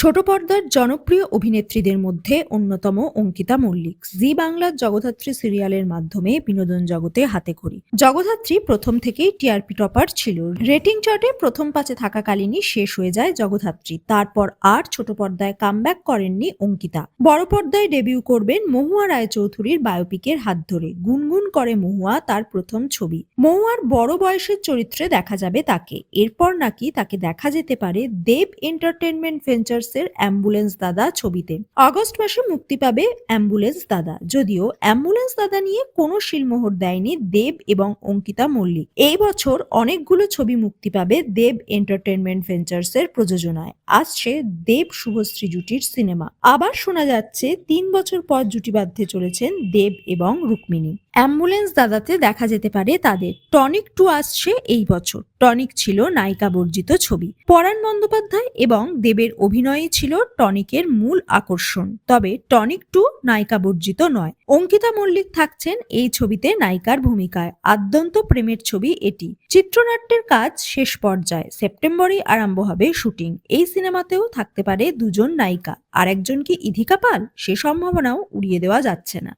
ছোট পর্দার জনপ্রিয় অভিনেত্রীদের মধ্যে অন্যতম অঙ্কিতা মল্লিক জি বাংলার জগদ্ধাত্রী সিরিয়ালের মাধ্যমে বিনোদন জগতে হাতেখড়ি। জগদ্ধাত্রী প্রথম থেকেই টিআরপি টপার ছিল। রেটিং চার্টে প্রথম পাঁচে থাকাকালীনই শেষ হয়ে যায় জগদ্ধাত্রী। তারপর আর ছোট পর্দায় কামব্যাক করেননি অঙ্কিতা। বড় পর্দায় ডেবিউ করবেন মহুয়া রায়চৌধুরীর বায়োপিকের হাত ধরে। গুনগুন করে মহুয়া তার প্রথম ছবি। মহুয়ার বড় বয়সের চরিত্রে দেখা যাবে তাকে। এরপর নাকি তাকে দেখা যেতে পারে দেব এন্টারটেনমেন্ট ভেঞ্চার্স এর অ্যাম্বুলেন্স দাদা ছবিতে। আগস্ট মাসে মুক্তি পাবে অ্যাম্বুলেন্স দাদা। যদিও অ্যাম্বুলেন্স দাদা নিয়ে কোনো শিলমোহর দেয়নি দেব এবং অঙ্কিতা মল্লিক। এই বছর অনেকগুলো ছবি মুক্তি পাবে দেব এন্টারটেনমেন্ট ভেঞ্চার্স এর প্রযোজনায়। আসছে দেব শুভশ্রী জুটির সিনেমা। আবার শোনা যাচ্ছে ৩ বছর পর জুটি বাঁধতে চলেছেন দেব এবং রুক্মিণী। অ্যাম্বুলেন্স দাদাতে দেখা যেতে পারে তাদের। টনিক 2 আসছে এই বছর। টনিক ছিল নায়িকা বর্জিত ছবি। পরাণ বন্দ্যোপাধ্যায় এবং দেবের অভিনয়ই ছিল টনিকের মূল আকর্ষণ। তবে টনিক 2 নায়িকা বর্জিত নয়। অঙ্কিতা মল্লিক থাকছেন এই ছবিতে নায়িকার ভূমিকায়। আদ্যন্ত প্রেমের ছবি এটি। চিত্রনাট্যের কাজ শেষ পর্যায়ে। সেপ্টেম্বরেই আরম্ভ হবে শুটিং। এই সিনেমাতেও থাকতে পারে দুজন নায়িকা। আর একজন কি ইধিকা পাল? সে সম্ভাবনাও উড়িয়ে দেওয়া যাচ্ছে না।